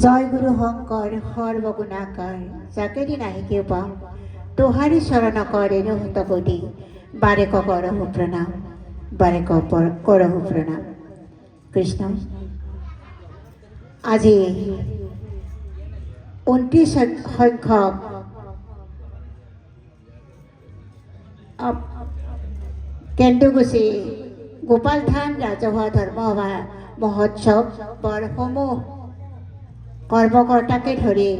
জয় গুৰু শঙ্কৰ সৰ্বগুণাকাৰ যাকেদি নাহিকে পাম তোহাৰি চৰণ কৰে হতপতি বাৰে কৰহু প্ৰণাম বাৰে কৰহু প্ৰণাম। কৃষ্ণ আজি 29 সংখ্যক কেন্দুগুছি গোপাল থান ৰাজহুৱা ধৰ্মসভা মহোৎসৱসমূহ কৰ্মকৰ্তাকে ধৰি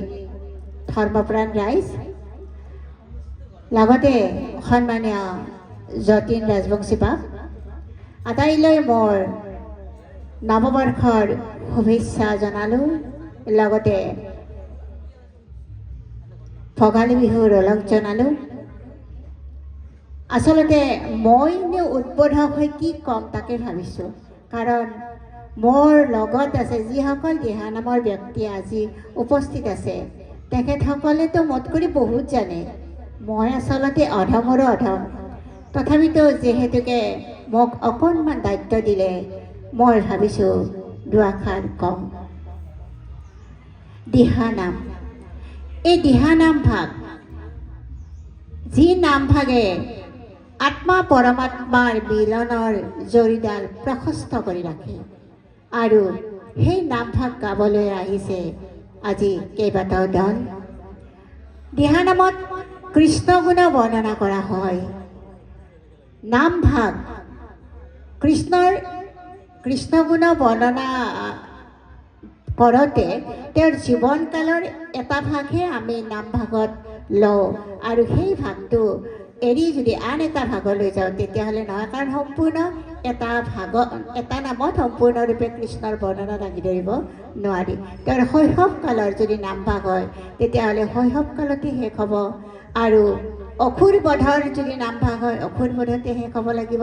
ধৰ্মপ্ৰাণ ৰাইজ লগতে সন্মানীয় যতীন ৰাজবংশী বাপ আটাইলৈ মোৰ নৱবৰ্ষৰ শুভেচ্ছা জনালোঁ। লগতে ভোগালী বিহুৰ ওলগ জনালোঁ। আচলতে মইনো উদ্বোধক হৈ কি ক'ম তাকে ভাবিছোঁ, কাৰণ মোৰ লগত আছে যিসকল দিহানামৰ ব্যক্তি আজি উপস্থিত আছে তেখেতসকলেতো মোতকৈ বহুত জানে। মই আচলতে অধমৰো অধম, তথাপিতো যিহেতুকে মোক অকণমান দায়িত্ব দিলে মই ভাবিছোঁ দুআষাৰ কম। দিহানাম, এই দিহানাম ভাগ যি নাম ভাগে আত্মা পৰমাত্মাৰ মিলনৰ জৰিডাল প্ৰশস্ত কৰি ৰাখে আৰু সেই নামভাগ গাবলৈ আহিছে আজি কেইবাটাও দল। দিহানামত কৃষ্ণ গুণ বৰ্ণনা কৰা হয়। নামভাগ কৃষ্ণ গুণ বৰ্ণনা কৰোঁতে তেওঁৰ জীৱনকালৰ এটা ভাগহে আমি নামভাগত লওঁ আৰু সেই ভাগটো এৰি যদি আন এটা ভাগলৈ যাওঁ তেতিয়াহ'লে নহয়, কাৰণ সম্পূৰ্ণ এটা নামত সম্পূৰ্ণৰূপে কৃষ্ণৰ বৰ্ণনা দাঙি ধৰিব নোৱাৰি। তেওঁৰ শৈশৱকালৰ যদি নামভাগ হয় তেতিয়াহ'লে শৈশৱকালতে শেষ হ'ব, আৰু অসুৰ বধৰ যদি নামভাগ হয় অসুৰ বধতে শেষ হ'ব লাগিব।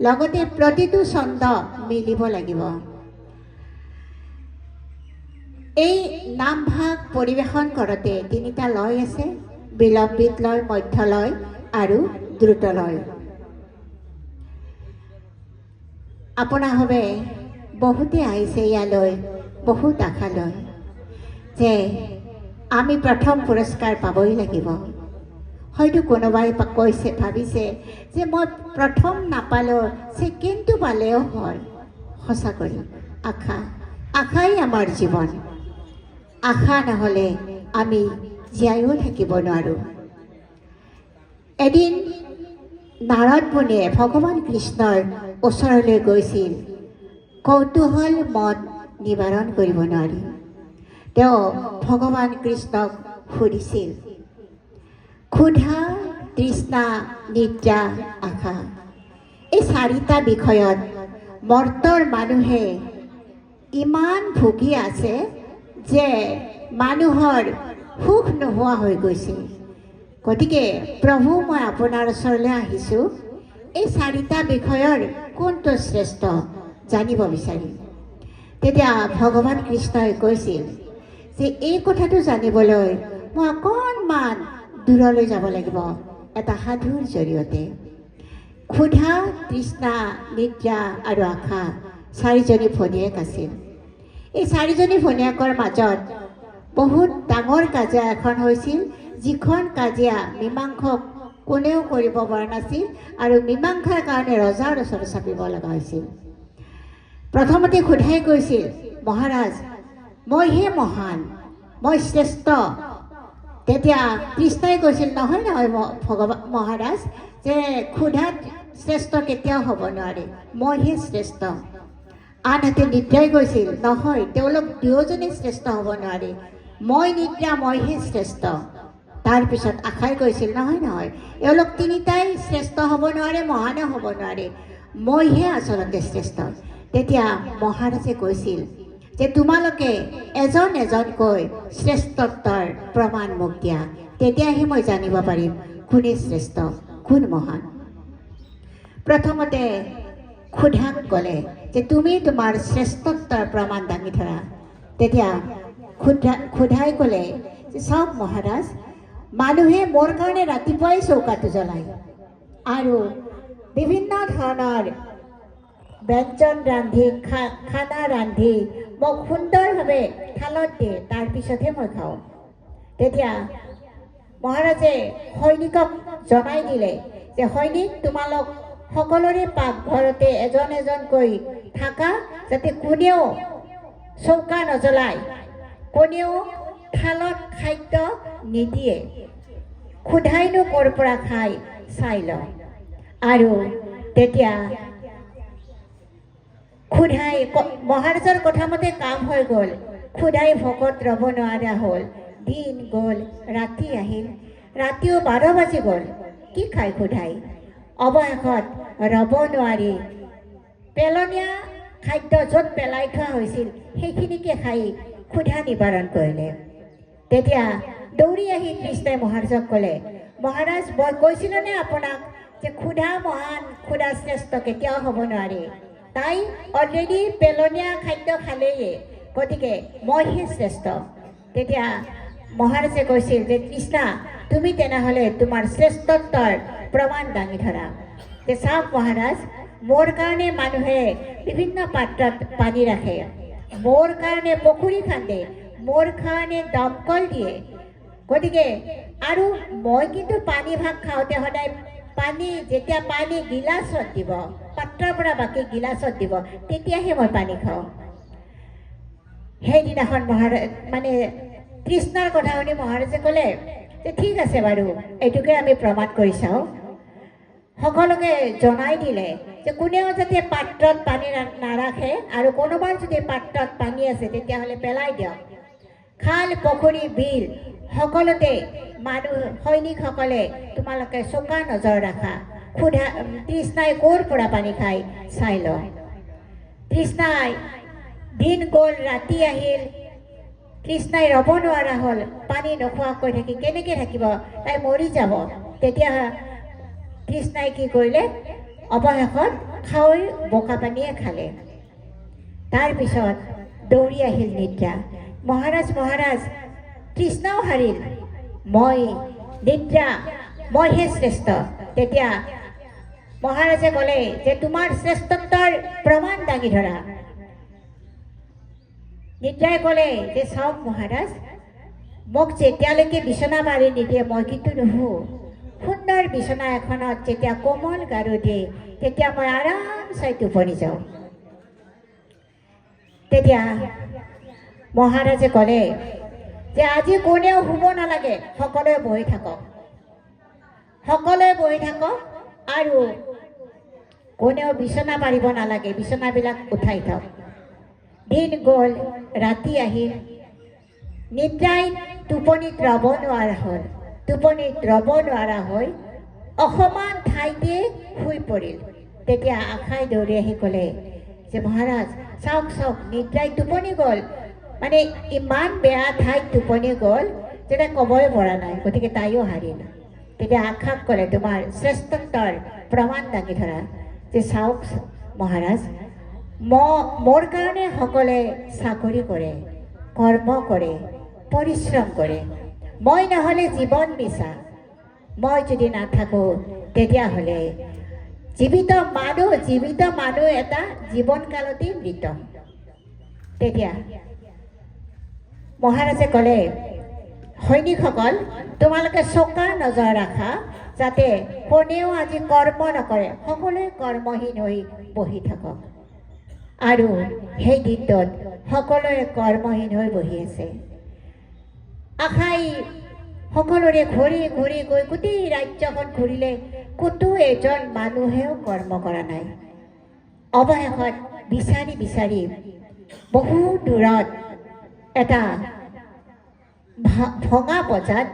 লগতে প্ৰতিটো ছন্দ মিলিব লাগিব। এই নামভাগ পৰিৱেশন কৰোঁতে তিনিটা লয় আছে, বিলম্বিত লয়, মধ্য লয় আৰু দ্ৰুত লয়। আপোনাসৱে বহুতে আহিছে ইয়ালৈ বহুত আশা লয় যে আমি প্ৰথম পুৰস্কাৰ পাবই লাগিব। হয়তো কোনোবাই ভাবিছে যে মই প্ৰথম নাপালেও ছেকেণ্ডটো পালেও হয়। সঁচা কৰি আশাই আমাৰ জীৱন। আশা নহ'লে আমি জীয়াইও থাকিব নোৱাৰোঁ। এদিন নাৰদ মুনিয়ে ভগৱান কৃষ্ণৰ ওচৰলৈ গৈছিল। কৌতূহল মন নিবাৰণ কৰিব নোৱাৰি তেওঁ ভগৱান কৃষ্ণক সুধিছিল, ক্ষুধা, তৃষ্ণা, নিদ্ৰা, আশা, এই চাৰিটা বিষয়ত মৰ্তৰ মানুহে ইমান ভুগি আছে যে মানুহৰ সুখ নোহোৱা হৈ গৈছে। গতিকে প্ৰভু, মই আপোনাৰ ওচৰলৈ আহিছোঁ, এই চাৰিটা বিষয়ৰ কোনটো শ্ৰেষ্ঠ জানিব বিচাৰিম। তেতিয়া ভগৱান কৃষ্ণই কৈছিল যে এই কথাটো জানিবলৈ মই অকণমান দূৰলৈ যাব লাগিব এটা সাধুৰ জৰিয়তে। ক্ষুধা, তৃষ্ণা, নিদ্ৰা আৰু আশা চাৰিজনী ভনীয়েক আছিল। এই চাৰিজনী ভনীয়েকৰ মাজত বহুত ডাঙৰ কাজিয়া এখন হৈছিল, যিখন কাজিয়া মীমাংসক কোনেও কৰিব পৰা নাছিল আৰু মীমাংসাৰ কাৰণে ৰজাৰ ওচৰত চাপিব লগা হৈছিল। প্ৰথমতে ক্ষুধাই কৈছিল, মহাৰাজ, মইহে মহান, মই শ্ৰেষ্ঠ। তেতিয়া কৃষ্ণই কৈছিল, নহয় মহাৰাজ, যে ক্ষুধাত শ্ৰেষ্ঠ কেতিয়াও হ'ব নোৱাৰে, মইহে শ্ৰেষ্ঠ। আনহাতে নিদ্ৰাই কৈছিল, নহয়, তেওঁলোক দুয়োজনে শ্ৰেষ্ঠ হ'ব নোৱাৰে, মই নিদ্ৰা, মইহে শ্ৰেষ্ঠ। তাৰপিছত আশাই কৈছিল, নহয়, এওঁলোক তিনিটাই শ্ৰেষ্ঠ হ'ব নোৱাৰে, মহানো হ'ব নোৱাৰে, মইহে আচলতে শ্ৰেষ্ঠ। তেতিয়া মহাৰাজে কৈছিল যে তোমালোকে এজন এজনকৈ শ্ৰেষ্ঠত্বৰ প্ৰমাণ মোক দিয়া, তেতিয়াহে মই জানিব পাৰিম কোনে শ্ৰেষ্ঠ, কোন মহান। প্ৰথমতে ক্ষুধাক ক'লে যে তুমি তোমাৰ শ্ৰেষ্ঠত্বৰ প্ৰমাণ দাঙি ধৰা। তেতিয়া ক্ষুধাই ক'লে যে চাওক মহাৰাজ, মানুহে মোৰ কাৰণে ৰাতিপুৱাই চৌকাটো জ্বলায় আৰু বিভিন্ন ধৰণৰ ব্যঞ্জন ৰান্ধি খানা ৰান্ধি মোক সুন্দৰভাৱে থালত দিয়ে, তাৰপিছতহে মই খাওঁ। তেতিয়া মহাৰাজে সৈনিকক জনাই দিলে যে সৈনিক, তোমালোক সকলোৰে পাকঘৰতে এজন এজনকৈ থাকা, যাতে কোনেও চৌকা নজ্বলাই, কোনেও থালত খাদ্য নিদিয়ে, ক্ষুধাইনো ক'ৰ পৰা খাই চাই লওঁ। আৰু তেতিয়া ক্ষুধাই মহাৰাজৰ কথামতে কাম হৈ গ'ল। ক্ষুধাই ভকত ৰ'ব নোৱাৰা হ'ল। দিন গ'ল, ৰাতি আহিল, ৰাতিও 12 বাজি গ'ল। কি খাই ক্ষুধাই? অৱশেষত ৰ'ব নোৱাৰি পেলনীয়া খাদ্য য'ত পেলাই থোৱা হৈছিল সেইখিনিকে খাই ক্ষুধা নিবাৰণ কৰিলে। তেতিয়া দৌৰি আহি কৃষ্ণই মহাৰাজক ক'লে, মহাৰাজ, মই কৈছিলোঁনে আপোনাক যে ক্ষুধা মহান, ক্ষুধা শ্ৰেষ্ঠ কেতিয়াও হ'ব নোৱাৰে। তাই অলৰেডি পেলনীয়া খাদ্য খালেয়ে, গতিকে মইহে শ্ৰেষ্ঠ। তেতিয়া মহাৰাজে কৈছিল যে কৃষ্ণা, তুমি তেনেহ'লে তোমাৰ শ্ৰেষ্ঠত্বৰ প্ৰমাণ দাঙি ধৰা। যে চাওক মহাৰাজ, মোৰ কাৰণে মানুহে বিভিন্ন পাত্ৰত পানী ৰাখে, মোৰ কাৰণে পুখুৰী খান্দে, মোৰ কাৰণে দমকল দিয়ে, গতিকে আৰু মই কিন্তু পানী ভাগ খাওঁতে সদায় পানী, যেতিয়া পানী গিলাচত দিব, পাত্ৰৰ পৰা বাকী গিলাচত দিব, তেতিয়াহে মই পানী খাওঁ। সেইদিনাখন কৃষ্ণৰ কথা শুনি মহাৰাজে ক'লে যে ঠিক আছে বাৰু, এইটোকে আমি প্ৰমাণ কৰি চাওঁ। সকলোকে জনাই দিলে যে কোনেও যাতে পাত্ৰত পানী নাৰাখে, আৰু কোনোবাৰ যদি পাত্ৰত পানী আছে তেতিয়াহ'লে পেলাই দিয়ক। খাল, পুখুৰী, বিল সকলোতে সৈনিকসকলে তোমালোকে চোকা নজৰ ৰাখা। তৃষ্ণাই ক'ৰ পৰা পানী খাই চাই লওঁ। তৃষ্ণাই দিন গ'ল, ৰাতি আহিল, তৃষ্ণাই ৰ'ব নোৱাৰা হ'ল। পানী নোখোৱাকৈ থাকি কেনেকৈ থাকিব? তাই মৰি যাব। তেতিয়া তৃষ্ণাই কি কৰিলে? অৱশেষত খাৱৈ বোকা পানীয়ে খালে। তাৰপিছত দৌৰি আহিল নিদ্ৰা। মহাৰাজ, মহাৰাজ, তৃষ্ণাও হাৰিল, মই নিদ্ৰা, মইহে শ্ৰেষ্ঠ। তেতিয়া মহাৰাজে ক'লে যে তোমাৰ শ্ৰেষ্ঠত্বৰ প্ৰমাণ দাঙি ধৰা। নিদ্ৰাই ক'লে যে চাওক মহাৰাজ, মোক যেতিয়ালৈকে বিচনা মাৰি নিদিয়ে মই কিন্তু নুশু। সুন্দৰ বিচনা এখনত যেতিয়া কোমল গাৰু দিয়ে তেতিয়া মই আৰামছে টোপনি যাওঁ। তেতিয়া মহাৰাজে ক'লে যে আজি কোনেও শুব নালাগে, সকলোৱে বহি থাকক, সকলোৱে বহি থাকক, আৰু কোনেও বিচনা পাৰিব নালাগে, বিচনাবিলাক উঠাই থওক। দিন গ'ল, ৰাতি আহিল, নিদ্ৰাই টোপনিত ৰ'ব নোৱাৰা হ'ল। টোপনিত ৰ'ব নোৱাৰা হৈ অসমান ঠাইতে শুই পৰিল। তেতিয়া আশাই দৌৰি আহি ক'লে যে মহাৰাজ চাওক চাওক, নিদ্ৰাই টোপনি গ'ল, মানে ইমান বেয়া ঠাইত টোপনি গ'ল যেনে ক'বই পৰা নাই, গতিকে তাইও হাৰিল। তেতিয়া আশাক ক'লে তোমাৰ শ্ৰেষ্ঠত্বৰ প্ৰমাণ দাঙি ধৰা। যে চাওক মহাৰাজ, মোৰ কাৰণে সকলোৱে চাকৰি কৰে, কৰ্ম কৰে, পৰিশ্ৰম কৰে, মই নহ'লে জীৱন মিছা। মই যদি নাথাকোঁ তেতিয়াহ'লে জীৱিত মানুহ এটা জীৱনকালতেই মৃত। তেতিয়া মহাৰাজে ক'লে সৈনিকসকল, তোমালোকে চোকা নজৰ ৰাখা যাতে কোনেও আজি কৰ্ম নকৰে, সকলোৱে কৰ্মহীন হৈ বহি থাকক। আৰু সেই দিনটোত সকলোৱে কৰ্মহীন হৈ বহি আছে। আশাই সকলোৰে ঘূৰি ঘূৰি গৈ গোটেই ৰাজ্যখন ঘূৰিলে, ক'তো এজন মানুহেও কৰ্ম কৰা নাই। অৱশেষত বিচাৰি বিচাৰি বহু দূৰত এটা ভঙা বজাত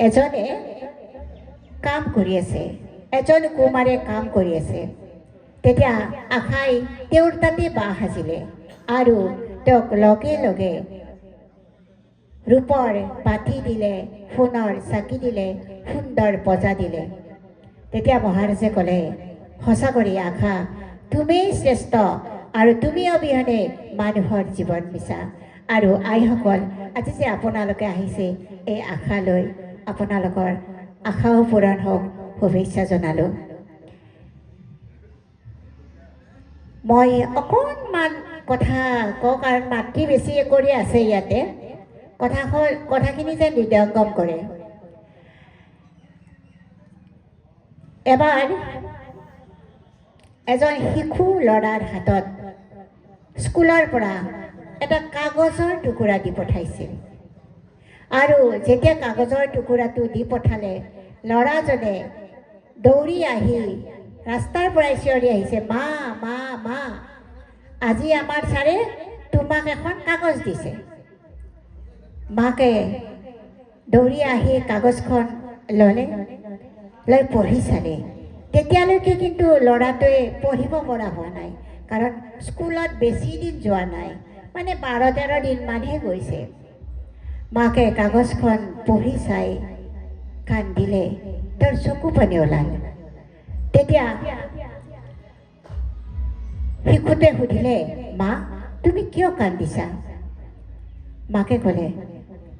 এজনে কাম কৰি আছে, এজন কুমাৰে কাম কৰি আছে। তেতিয়া আশাই তেওঁৰ তাতে বাঁহ সাজিলে আৰু তেওঁক লগে লগে ৰূপৰ বাতি দিলে, সোণৰ চাকি দিলে, সুন্দৰ বজা দিলে। তেতিয়া মহাৰাজে ক'লে সঁচা কৰি আশা, তুমিয়েই শ্ৰেষ্ঠ, আৰু তুমি অবিহনে মানুহৰ জীৱন মিছা। আৰু আইসকল, আজি যে আপোনালোকে আহিছে এই আশালৈ, আপোনালোকৰ আশাও পূৰণ হওক, শুভেচ্ছা জনালোঁ। মই অকণমান কথা কওঁ কাৰণ মাতৃ বেছি কৰি আছে ইয়াতে কথাখিনি যেন হৃদয়ঙ্গম কৰে। এবাৰ এজন শিশু ল'ৰাৰ হাতত স্কুলৰ পৰা এটা কাগজৰ টুকুৰা দি পঠাইছিল আৰু যেতিয়া কাগজৰ টুকুৰাটো দি পঠালে ল'ৰাজনে দৌৰি আহি ৰাস্তাৰ পৰাই চিঞৰি আহিছে, মা মা মা, আজি আমাৰ ছাৰে তোমাক এখন কাগজ দিছে। মাকে দৌৰি আহি কাগজখন ল'লে, লৈ পঢ়ি চালে। তেতিয়ালৈকে কিন্তু ল'ৰাটোৱে পঢ়িব পৰা হোৱা নাই, কাৰণ স্কুলত বেছি দিন যোৱা নাই, মানে 12-13 দিনমানহে গৈছে। মাকে কাগজখন পঢ়ি চাই কান্দিলে, তেওঁৰ চকু পানী ওলাল। তেতিয়া শিশুটোৱে সুধিলে, মা তুমি কিয় কান্দিছা? মাকে ক'লে,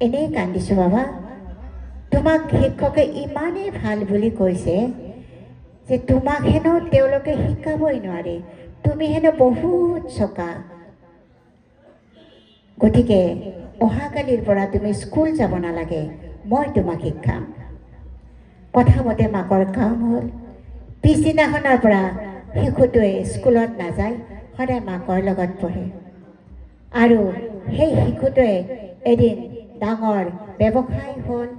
এনেই কান্দিছোঁ বাবা, তোমাক শিক্ষকে ইমানেই ভাল বুলি কৈছে যে তোমাক হেনো তেওঁলোকে শিকাবই নোৱাৰে, তুমি হেনো বহুত চোকা, গতিকে অহাকালিৰ পৰা তুমি স্কুল যাব নালাগে, মই তোমাক শিকাম। কথা মতে মাকৰ কাম হ'ল। পিছদিনাখনৰ পৰা শিশুটোৱে স্কুলত নাযায়, সদায় মাকৰ লগত পঢ়ে। আৰু সেই শিশুটোৱে এদিন ডাঙৰ ব্যৱসায়ী হ'ল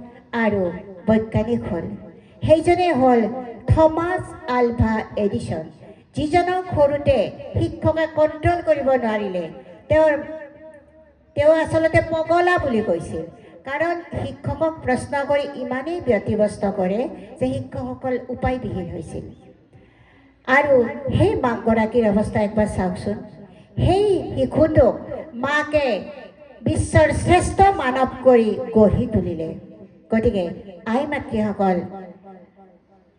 আৰু বৈজ্ঞানিক হ'ল। সেইজনে হ'ল থমাছ আলভা এডিছন, যিজনক সৰুতে শিক্ষকে কণ্ট্ৰল কৰিব নোৱাৰিলে। তেওঁ আচলতে পগলা বুলি কৈছিল, কাৰণ শিক্ষকক প্ৰশ্ন কৰি ইমানেই ব্যতিব্যস্ত কৰে যে শিক্ষকসকল উপায়বিহীন হৈছিল। আৰু সেই মাকগৰাকীৰ অৱস্থা একবাৰ চাওকচোন। সেই শিশুটোক মাকে বিশ্বৰ শ্ৰেষ্ঠ মানৱ কৰি গঢ়ি তুলিলে। গতিকে আই মাতৃসকল,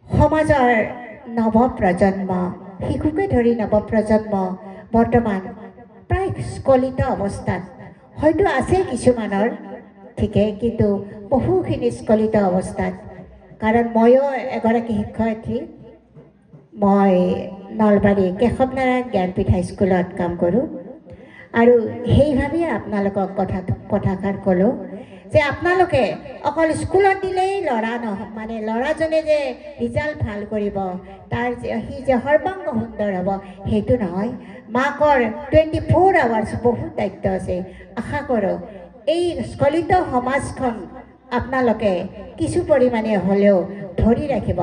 সমাজৰ নৱপ্ৰজন্ম, শিশুকে ধৰি নৱপ্ৰজন্ম বৰ্তমান প্ৰায় স্খলিত অৱস্থাত, হয়তো আছে কিছুমানৰ ঠিকে, কিন্তু বহুখিনি স্খলিত অৱস্থাত। কাৰণ ময়ো এগৰাকী শিক্ষয়িত্ৰী, মই নলবাৰী কেশৱ-নাৰায়ণ জ্ঞানপীঠ হাইস্কুলত কাম কৰোঁ। আৰু সেইভাবেই আপোনালোকক কথাষাৰ ক'লোঁ যে আপোনালোকে অকল স্কুলত দিলেই ল'ৰা নহয়, মানে ল'ৰাজনে যে ৰিজাল্ট ভাল কৰিব, সি যে সৰ্বাংগ সুন্দৰ হ'ব, সেইটো নহয়। মাকৰ 24 আৱাৰ্ছ বহুত দায়িত্ব আছে। আশা কৰোঁ এই স্খলিত সমাজখন আপোনালোকে কিছু পৰিমাণে হ'লেও ধৰি ৰাখিব।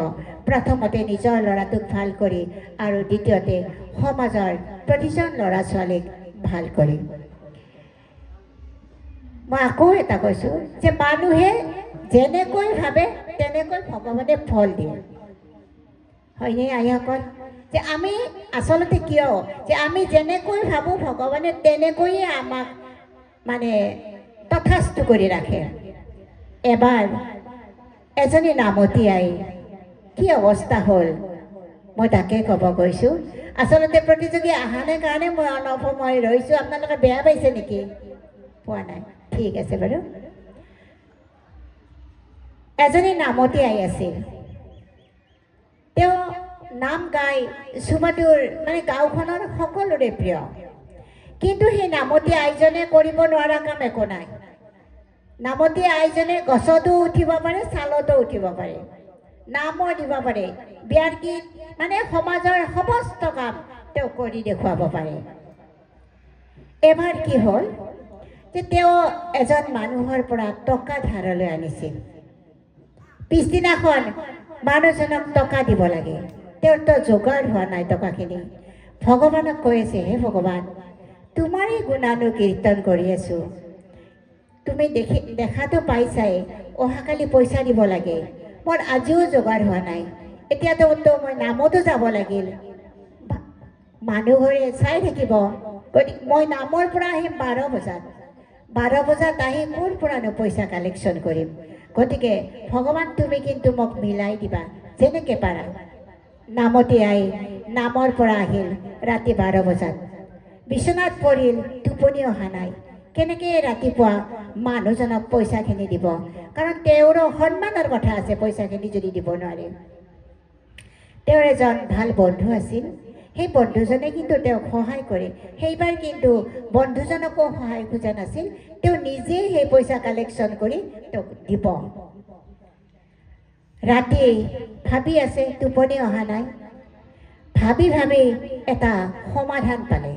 প্ৰথমতে নিজৰ ল'ৰাটোক ভাল কৰি আৰু দ্বিতীয়তে সমাজৰ প্ৰতিজন ল'ৰা ছোৱালীক ভাল কৰি। মই আকৌ এটা কৈছোঁ যে মানুহে যেনেকৈ ভাবে তেনেকৈ ভগৱানে ফল দিয়ে, হয়নে আইসকল? যে আমি আচলতে কিয় যে আমি যেনেকৈ ভাবোঁ ভগৱানে তেনেকৈয়ে আমাক মানে তথাস্তু কৰি ৰাখে। এবাৰ এজনী নামতী আই কি অৱস্থা হ'ল মই তাকে ক'ব গৈছোঁ। আচলতে প্ৰতিযোগী অহা নাই কাৰণে মই অলপ সময় ৰৈছোঁ। আপোনালোকে বেয়া পাইছে নেকি? পোৱা নাই, ঠিক আছে বাৰু। এজনী নামতী আই আছিল। তেওঁ নাম গাই চুমাটোৰ মানে গাঁওখনৰ সকলোৰে প্ৰিয়, কিন্তু সেই নামতী আইজনে কৰিব নোৱাৰা কাম একো নাই। নামতী আইজনে গছতো উঠিব পাৰে, ছালতো উঠিব পাৰে, নামো দিব পাৰে, বিয়াৰ গীত, মানে সমাজৰ সমস্ত কাম তেওঁ কৰি দেখুৱাব পাৰে। এবাৰ কি হ'ল যে তেওঁ এজন মানুহৰ পৰা টকা ধাৰলৈ আনিছিল। পিছদিনাখন মানুহজনক টকা দিব লাগে, তেওঁৰতো যোগাৰ হোৱা নাই টকাখিনি। ভগৱানক কৈ আছে, হে ভগৱান, তোমাৰেই গুণানুকীৰ্তন কৰি আছোঁ, তুমি দেখাটো পাইছাই, অহাকালি পইচা দিব লাগে, মোৰ আজিও যোগাৰ হোৱা নাই। এতিয়াতো মই নামতো যাব লাগিল, মানুহ ঘৰে চাই থাকিব। গতিকে মই নামৰ পৰা আহিম 12 বজাত আহি ক'ৰ পৰানো পইচা কালেকশ্যন কৰিম? গতিকে ভগৱান তুমি কিন্তু মোক মিলাই দিবা যেনেকৈ পাৰা। নামতী আই নামৰ পৰা আহিল ৰাতি 12 বজাত, বিচনাত পৰিল, টোপনি অহা নাই। কেনেকৈ ৰাতিপুৱা মানুহজনক পইচাখিনি দিব? কাৰণ তেওঁৰো সন্মানৰ কথা আছে, পইচাখিনি যদি দিব নোৱাৰে। তেওঁৰ এজন ভাল বন্ধু আছিল, সেই বন্ধুজনে কিন্তু তেওঁক সহায় কৰে। সেইবাৰ কিন্তু বন্ধুজনকো সহায় খোজা নাছিল, তেওঁ নিজেই সেই পইচা কালেকশ্যন কৰি তেওঁক দিব। ৰাতি ভাবি আছে, টোপনি অহা নাই, ভাবি ভাবি এটা সমাধান পালে।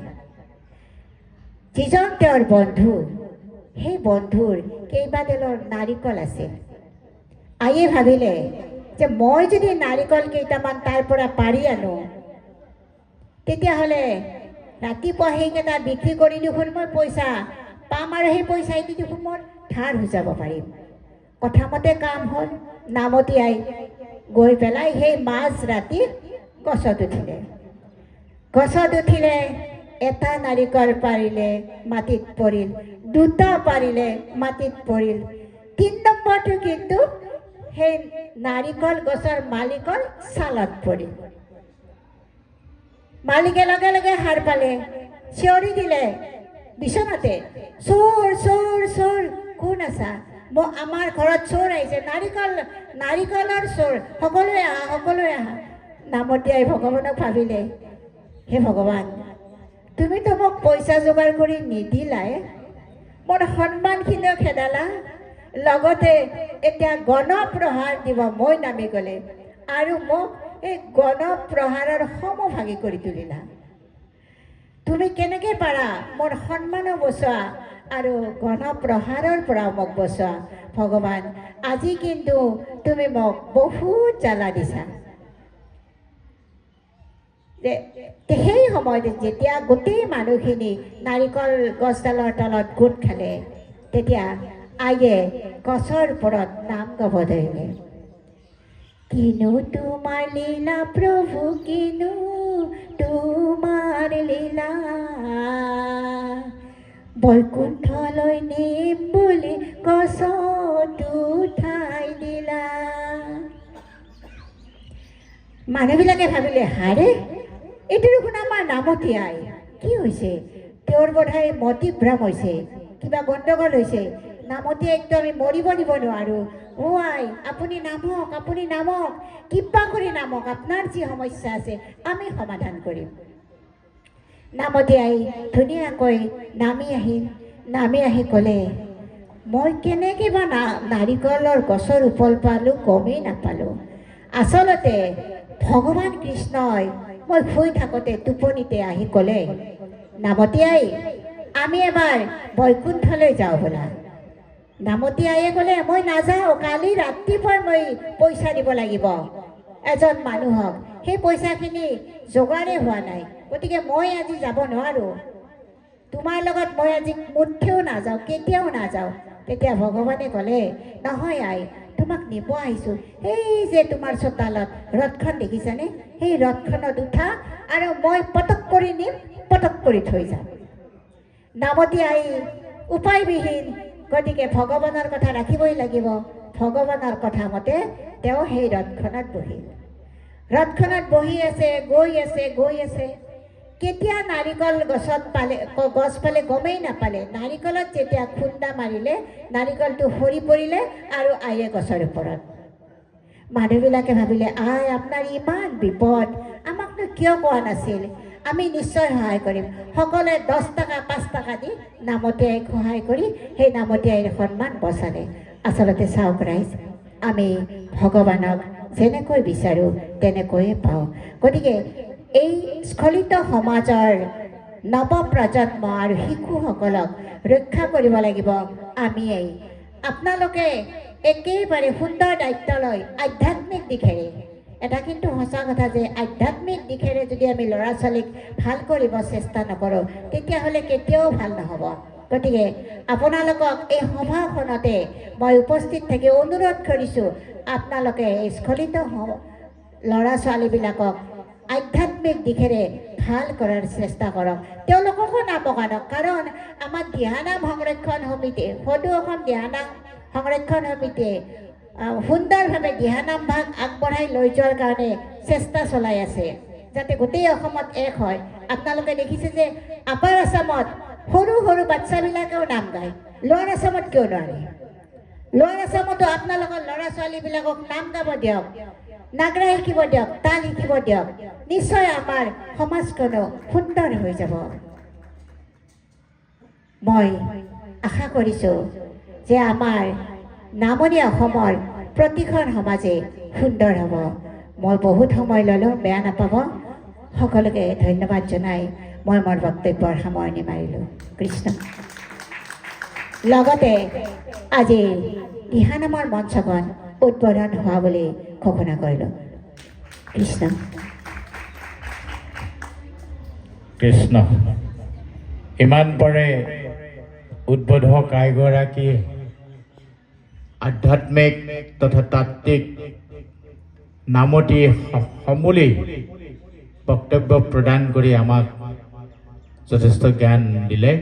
যিজন তেওঁৰ বন্ধু, সেই বন্ধুৰ কেইবাডালৰ নাৰিকল আছিল। আয়ে ভাবিলে যে মই যদি নাৰিকল কেইটামান তাৰ পৰা পাৰি আনো, তেতিয়াহ'লে ৰাতিপুৱা সেইকেইটা বিক্ৰী কৰি দেখোন মই পইচা পাম, আৰু সেই পইচাইদি দেখোন মই ধাৰ সুজাব পাৰিম। কথামতে কাম হ'ল। নামতি আই গৈ পেলাই সেই মাজ ৰাতি গছত উঠিলে। গছত উঠিলে, এটা নাৰিকল পাৰিলে, মাটিত পৰিল, দুটা পাৰিলে, মাটিত পৰিল, ৩ নম্বৰটো কিন্তু সেই নাৰিকল গছৰ মালিকৰ ছালত পৰিল। মালিকে লগে লগে সাৰ পালে, চিঞৰি দিলে বিচনাতে, চোৰ চোৰ চোৰ, কোন আছা? আমাৰ ঘৰত চোৰ আহিছে, নাৰিকলৰ চোৰ, সকলোৱে আহা, সকলোৱে আহা। নামতি আই ভগৱানক ভাবিলে, হে ভগৱান, তুমিতো মোক পইচা যোগাৰ কৰি নিদিলাই, মোৰ সন্মানখিনিও খেদালা, লগতে এতিয়া গণপ্ৰহাৰ দিব মই নামি গ'লে, আৰু মোক এই গণপ্ৰহাৰৰ সমভাগী কৰি তুলিলা। তুমি কেনেকৈ পাৰা মোৰ সন্মানো বচোৱা আৰু গণপ্ৰহাৰৰ পৰা মোক বচোৱা? ভগৱান, আজি কিন্তু তুমি মোক বহুত জ্বালা দিছা। সেই সময়ত যেতিয়া গোটেই মানুহখিনি নাৰিকল গছডালৰ তলত গোট খালে, তেতিয়া আইয়ে গছৰ ওপৰত নাম গাব ধৰিলে। কিনো তোমাৰ লীলা প্ৰভু, কিনো তোমাৰ লীলা, বৈকুণ্ঠলৈ নিম বুলি গছত উঠাই দিলা। মানুহবিলাকে ভাবিলে, হাৰে এইটো দেখোন আমাৰ নামতি আই, কি হৈছে? তেওঁৰ বোধহয় মতিভ্ৰম হৈছে, কিবা গণ্ডগোল হৈছে। নামতি আইকটো আমি মৰিব দিব নোৱাৰোঁ। অ' আই, আপুনি নামক, আপুনি নামক, কিবা কৰি নামক, আপোনাৰ যি সমস্যা আছে আমি সমাধান কৰিম। নামতি আই ধুনীয়াকৈ নামি আহি ক'লে, মই কেনেকৈ বা নাৰিকলৰ গছৰ ওপৰ পালোঁ গমেই নাপালোঁ। আচলতে ভগৱান কৃষ্ণই মই শুই থাকোঁতে টোপনিতে আহি ক'লে, নামতি আই, আমি এবাৰ বৈকুণ্ঠলৈ যাওঁ বোলা। নামতি আইয়ে ক'লে, মই নাযাওঁ, কালি ৰাতিপুৱাই মই পইচা দিব লাগিব এজন মানুহক, সেই পইচাখিনি যোগাৰেই হোৱা নাই, গতিকে মই আজি যাব নোৱাৰোঁ, তোমাৰ লগত মই আজি মুঠেও নাযাওঁ, কেতিয়াও নাযাওঁ। তেতিয়া ভগৱানে ক'লে, নহয় আই, তোমাক নিব আহিছোঁ, সেই যে তোমাৰ চোতালত ৰথখন দেখিছানে, সেই ৰথখনত উঠা আৰু মই পটক কৰি নিম, পটক কৰি থৈ যাম। নামতি আই উপায়বিহীন, গতিকে ভগৱানৰ কথা ৰাখিবই লাগিব। ভগৱানৰ কথা মতে তেওঁ সেই ৰথখনত বহিল। ৰথখনত বহি আছে, গৈ আছে, কেতিয়া নাৰিকল গছ পালে গমেই নাপালে। নাৰিকলত যেতিয়া খুন্দা মাৰিলে, নাৰিকলটো সৰি পৰিলে আৰু আইয়ে গছৰ ওপৰত। মানুহবিলাকে ভাবিলে, আই আপোনাৰ ইমান বিপদ, আমাকনো কিয় কোৱা নাছিল? আমি নিশ্চয় সহায় কৰিম। সকলোৱে 10 টকা 5 টকা দি নামতি আইক সহায় কৰি সেই নামতি আইৰ সন্মান বচালে। আচলতে চাওক ৰাইজ, আমি ভগৱানক যেনেকৈ বিচাৰোঁ তেনেকৈয়ে পাওঁ। গতিকে এই স্খলিত সমাজৰ নৱপ্ৰজন্ম আৰু শিশুসকলক ৰক্ষা কৰিব লাগিব আমিয়েই। আপোনালোকে একেবাৰে সুন্দৰ দায়িত্ব লৈ আধ্যাত্মিক দিশেৰে, এটা কিন্তু সঁচা কথা যে আধ্যাত্মিক দিশেৰে যদি আমি ল'ৰা ছোৱালীক ভাল কৰিব চেষ্টা নকৰোঁ, তেতিয়াহ'লে কেতিয়াও ভাল নহ'ব। গতিকে আপোনালোকক এই সভাখনতে মই উপস্থিত থাকি অনুৰোধ কৰিছোঁ, আপোনালোকে এই স্খলিত ল'ৰা ছোৱালীবিলাকক আধ্যাত্মিক দিশেৰে ভাল কৰাৰ চেষ্টা কৰক, তেওঁলোককো নামক আনক। কাৰণ আমাৰ দিহানাম সংৰক্ষণ সমিতি, সদৌ অসম দিহানাম সংৰক্ষণ সমিতিয়ে সুন্দৰভাৱে দিহানাম ভাগ আগবঢ়াই লৈ যোৱাৰ কাৰণে চেষ্টা চলাই আছে, যাতে গোটেই অসমত এক হয়। আপোনালোকে দেখিছে যে আপাৰ আছামত সৰু সৰু বাচ্চাবিলাকেও নাম গায়, লোৱাৰ আছামত কিয় নোৱাৰে? লোৱাৰ আছামতো আপোনালোকৰ ল'ৰা ছোৱালীবিলাকক নাম গাব দিয়ক। নাগৰা শিকিব দিয়ক, তাল শিকিব দিয়ক, নিশ্চয় আমাৰ সমাজখনো সুন্দৰ হৈ যাব। মই আশা কৰিছোঁ যে আমাৰ নামনি অসমৰ প্ৰতিখন সমাজে সুন্দৰ হ'ব। মই বহুত সময় ল'লোঁ, বেয়া নাপাব। সকলোকে ধন্যবাদ জনাই মই মোৰ বক্তব্যৰ সামৰণি মাৰিলোঁ। কৃষ্ণ। লগতে আজি দিহানামৰ মঞ্চখন উদ্বোধন হোৱা বুলি ঘোষণা কৰিলোঁ। কৃষ্ণ। কৃষ্ণ। ইমান পৰে উদ্বোধক আইগৰাকী আধ্যাত্মিক তথা তাত্ত্বিক নামতি সমূলি বক্তব্য প্ৰদান কৰি আমাক যথেষ্ট জ্ঞান দিলে।